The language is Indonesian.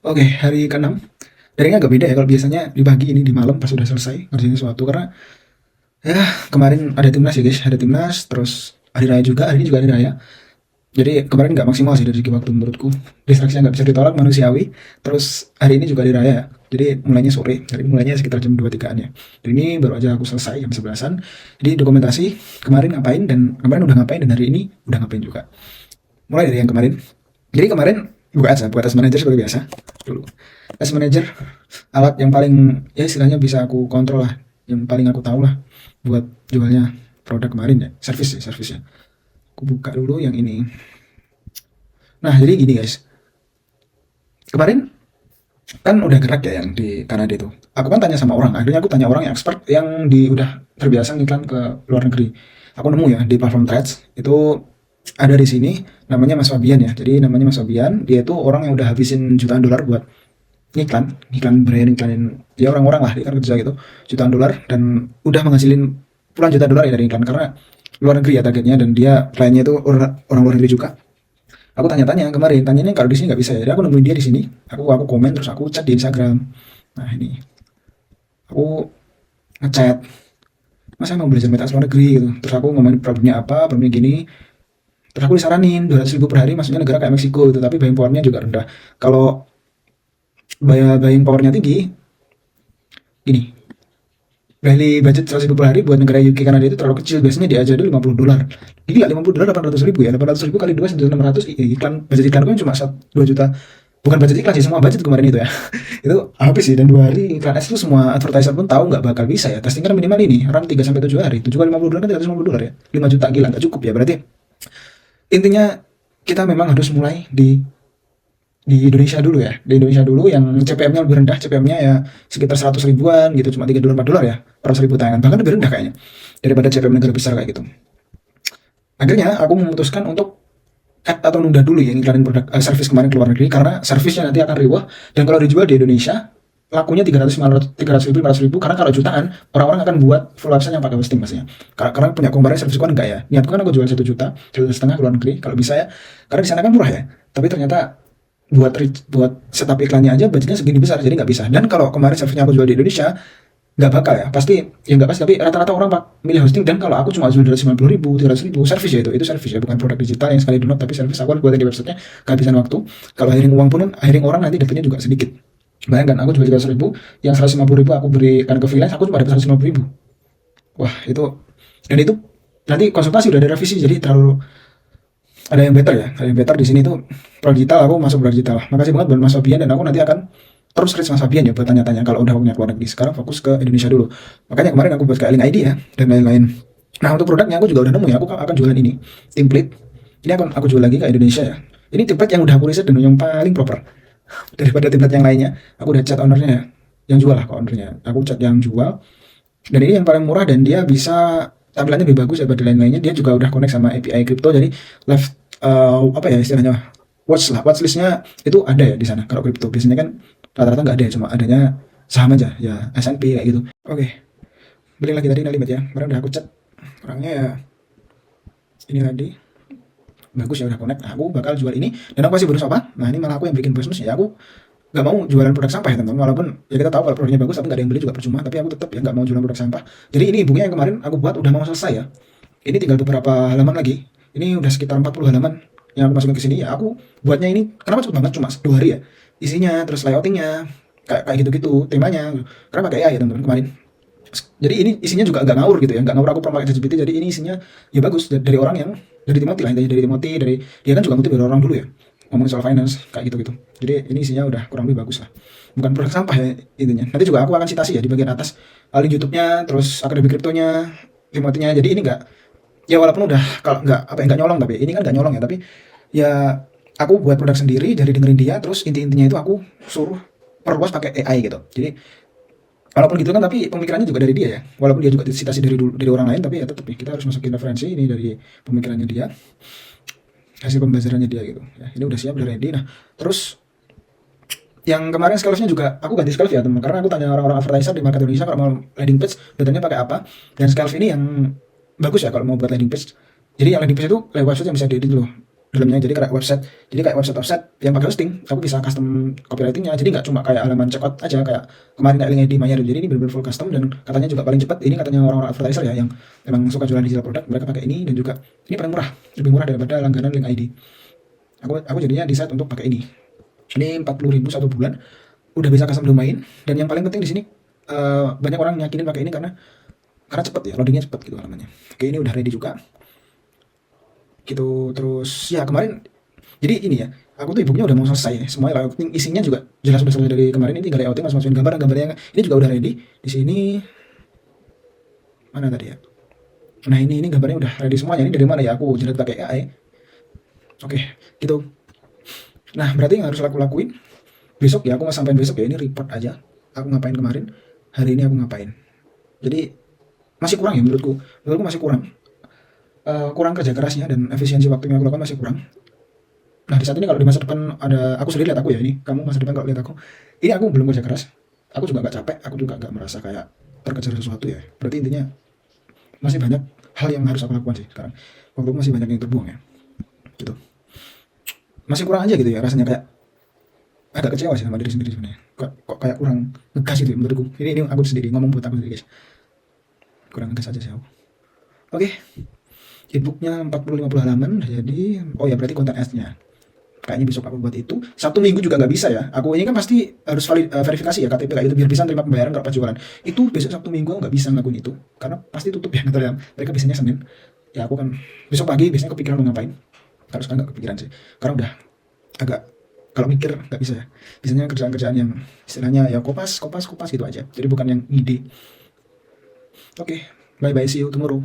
Oke, hari ke-6. Daringnya agak beda ya, kalau biasanya di pagi, ini di malam pas udah selesai ngerjain sesuatu. Karena ya kemarin ada timnas ya guys, ada timnas, terus hari raya juga, hari ini juga hari raya. Jadi kemarin nggak maksimal sih dari segi waktu menurutku. Distraksinya nggak bisa ditolak, manusiawi. Terus hari ini juga hari raya. Jadi mulainya sore, hari ini mulainya sekitar jam 2-3an ya. Dan ini baru aja aku selesai jam 11-an. Jadi dokumentasi kemarin ngapain, dan kemarin udah ngapain, dan hari ini udah ngapain juga. Mulai dari yang kemarin. Jadi kemarin buka Ads Manager seperti biasa dulu. Ads Manager, alat yang paling ya istilahnya bisa aku kontrol lah, yang paling aku tahu lah buat jualnya produk kemarin ya, servisnya. Aku buka dulu yang ini. Nah, jadi gini guys. Kemarin kan udah gerak ya yang di Kanada itu. Aku kan tanya sama orang, akhirnya aku tanya orang yang expert yang di udah terbiasa ngiklan ke luar negeri. Aku nemu ya di platform Threads itu ada di sini, namanya Mas Fabian ya. Jadi namanya Mas Fabian, dia itu orang yang udah habisin jutaan dolar buat iklan brand, iklanin dia orang-orang lah, dia kan kerja gitu, jutaan dolar, dan udah menghasilin puluhan juta dolar ya dari iklan, karena luar negeri ya targetnya, dan dia kliennya itu orang luar negeri juga. Aku tanya-tanya kemarin, tanyanya kalau di sini nggak bisa ya. Jadi aku nemuin dia di sini, aku komen, terus aku chat di Instagram. Nah ini, aku ngechat, mas saya mau belajar meta luar negeri gitu. Terus aku ngomongin problemnya apa, problemnya gini. Terus aku disaranin 200.000 per hari, maksudnya negara kayak Meksiko gitu, tapi buying powernya juga rendah. Kalau buying powernya tinggi, gini, Bali budget 100.000 per hari buat negara UK Kanada itu terlalu kecil. Biasanya dia aja dulu 50 dolar. Gila, 50 dolar 800.000 ya. 800.000 kali 2 1.600. Iklan, budget iklan kan cuma 2 juta. Bukan budget iklan sih, semua budget kemarin itu ya. Itu habis sih, dan 2 hari iklan ads itu semua advertiser pun tahu nggak bakal bisa ya. Testing kan minimal ini, run 3 sampai 7 hari. 7 kali 50 dolar kan 350 dolar ya. 5 juta, gila nggak cukup ya. Berarti intinya kita memang harus mulai di Indonesia dulu ya, di Indonesia dulu yang CPM-nya lebih rendah, CPM-nya ya sekitar 100 ribuan gitu, cuma 3 dolar 4 dolar ya per 1.000 tayangan, bahkan lebih rendah kayaknya daripada CPM negara besar kayak gitu. Akhirnya aku memutuskan untuk cut atau nunda dulu ya ngiklanin produk service kemarin ke luar negeri, karena servisnya nanti akan riwah, dan kalau dijual di Indonesia lakunya 300 ribu 500 ribu, karena kalau jutaan orang-orang akan buat full website yang pakai hosting pastinya. Karena punya kemarin service kan enggak ya, niatku kan aku jual 1 juta, 1,5 juta ke luar negeri kalau bisa ya, karena di sana kan murah ya. Tapi ternyata buat setup iklannya aja budgetnya segini besar, jadi nggak bisa. Dan kalau kemarin servisnya aku jual di Indonesia, nggak bakal ya, pasti ya nggak pasti, tapi rata-rata orang milih hosting. Dan kalau aku cuma jual 250 ribu 300 ribu, servis ya, itu servis ya, bukan produk digital yang sekali download, tapi servis aku harus buatin di websitenya, kehabisan waktu. Kalau hiring uang pun, hiring orang nanti dapetnya juga sedikit. Bayangkan aku jual 300 ribu, yang 150 ribu aku berikan ke freelance, aku cuma dapat 150 ribu. Wah itu, dan itu nanti konsultasi udah ada revisi, jadi terlalu ada yang better ya, ada yang better di sini tuh. Pro digital, aku masuk pro digital. Makasih banget buat Mas Fabian, dan aku nanti akan terus reach Mas Fabian ya buat tanya-tanya kalau udah punya keluar negeri. Sekarang fokus ke Indonesia dulu. Makanya kemarin aku buat kayak link ID ya dan lain-lain. Nah untuk produknya aku juga udah nemu ya, aku akan jualan ini template. Ini akan aku jual lagi ke Indonesia ya. Ini template yang udah aku riset dan yang paling proper daripada template yang lainnya. Aku udah chat ownernya ya, yang jual lah ke ownernya. Aku chat yang jual, dan ini yang paling murah, dan dia bisa tampilannya lebih bagus daripada lain-lainnya. Dia juga udah connect sama API crypto, jadi live apa ya istilahnya, watchlistnya itu ada ya di sana. Kalau crypto biasanya kan rata-rata nggak ada ya, cuma adanya saham aja ya, S&P kayak gitu. Oke, balik lagi tadi Nalibat ya, kemarin udah aku chat orangnya ya, ini tadi bagus ya, udah connect. Nah, aku bakal jual ini, dan aku pasti bonus apa, nah ini malah aku yang bikin bonus ya. Aku nggak mau jualan produk sampah ya teman-teman, walaupun ya kita tahu kalau produknya bagus tapi nggak ada yang beli juga percuma, tapi aku tetap ya nggak mau jualan produk sampah. Jadi ini bukunya yang kemarin aku buat udah mau selesai ya, ini tinggal beberapa halaman lagi, ini udah sekitar 40 halaman yang aku masukin ke sini ya. Aku buatnya ini kenapa cepet banget, cuma 2 hari ya isinya, terus layoutingnya kayak gitu-gitu, temanya karena pakai AI ya teman-teman kemarin. Jadi ini isinya juga nggak ngawur gitu ya, nggak ngawur aku pernah pakai ChatGPT, jadi ini isinya ya bagus dari orang yang dari Timothy lah, intinya dari Timothy, dari dia kan juga ngutip dari orang dulu ya, ngomongin soal finance kayak gitu-gitu. Jadi ini isinya udah kurang lebih bagus lah, bukan produk sampah ya intinya. Nanti juga aku akan citasi ya di bagian atas, link YouTube-nya, terus akademi kriptonya, Timothy-nya. Jadi ini nggak, ya walaupun udah kalau nggak apa ya, nggak nyolong, tapi ini kan nggak nyolong ya, tapi ya aku buat produk sendiri dari dengerin dia, terus inti-intinya itu aku suruh perluas pakai AI gitu. Jadi walaupun gitu kan, tapi pemikirannya juga dari dia ya. Walaupun dia juga citasi dari orang lain, tapi ya tetap ya kita harus masukin referensi ini dari pemikirannya dia, hasil pembelajarannya dia gitu. Ya, ini udah siap, udah ready. Nah, terus yang kemarin scalve-nya juga aku ganti scalve ya teman, karena aku tanya orang-orang advertiser di market Indonesia kalau mau landing page datanya pakai apa. Dan scalve ini yang bagus ya kalau mau buat landing page. Jadi yang landing page itu lewat website yang bisa diedit loh. dalamnya. Jadi kayak website yang pakai hosting, aku bisa custom copywritingnya. Jadi nggak cuma kayak halaman checkout aja kayak kemarin kayak link ID Maya. Jadi ini benar-benar full custom dan katanya juga paling cepat. Ini katanya orang-orang advertiser ya yang memang suka jualan digital produk, mereka pakai ini. Dan juga ini paling murah, lebih murah daripada langganan link ID. Aku jadinya decide untuk pakai ini. Ini 40.000 satu bulan, udah bisa custom domain. Dan yang paling penting di sini banyak orang nyakinin pakai ini karena cepet ya, loadingnya cepet gitu halamannya. Oke, ini udah ready juga gitu. Terus ya kemarin, jadi ini ya, aku tuh ebooknya udah mau selesai semuanya lah. Isinya juga jelas udah selesai dari kemarin. Ini tinggal layouting, masukin gambarnya. Ini juga udah ready. Di sini mana tadi ya? Nah ini gambarnya udah ready semuanya. Ini dari mana ya? Aku generate pakai AI. Oke, gitu. Nah berarti yang harus aku lakuin besok ya, aku mau sampein besok ya. Ini report aja. Aku ngapain kemarin, hari ini aku ngapain. Jadi masih kurang ya menurutku masih kurang. Kurang kerja kerasnya dan efisiensi waktu yang aku lakukan masih kurang. Nah di saat ini kalau di masa depan ada, aku sendiri lihat aku ya, ini kamu masa depan kalau lihat aku, ini aku belum kerja keras, aku juga nggak capek, aku juga nggak merasa kayak terkejar sesuatu ya. Berarti intinya masih banyak hal yang harus aku lakukan sih sekarang. Waktu masih banyak yang terbuang ya, gitu. Masih kurang aja gitu ya rasanya, kayak agak kecewa sih sama diri sendiri sebenarnya. Kok kayak kurang ngegas gitu ya menurutku. Ini aku sendiri ngomong buat aku sendiri guys. Kurang ngegas aja sih aku. Oke. E-booknya 40-50 halaman, jadi oh ya berarti konten ads-nya. Kayaknya besok aku buat itu. Sabtu Minggu juga nggak bisa ya. Aku ini kan pasti harus verifikasi ya KTP kayak itu biar bisa terima pembayaran kalau pas jualan. Itu besok Sabtu Minggu aku nggak bisa ngelakuin itu karena pasti tutup ya. Nggak tahu ya. Mereka biasanya Senin. Ya aku kan besok pagi biasanya kepikiran mau ngapain. Kalau sekarang nggak kepikiran sih. Karena udah agak, kalau mikir nggak bisa ya. Biasanya kerjaan-kerjaan yang istilahnya ya kopas gitu aja. Jadi bukan yang ide. Oke, bye bye, see you tomorrow.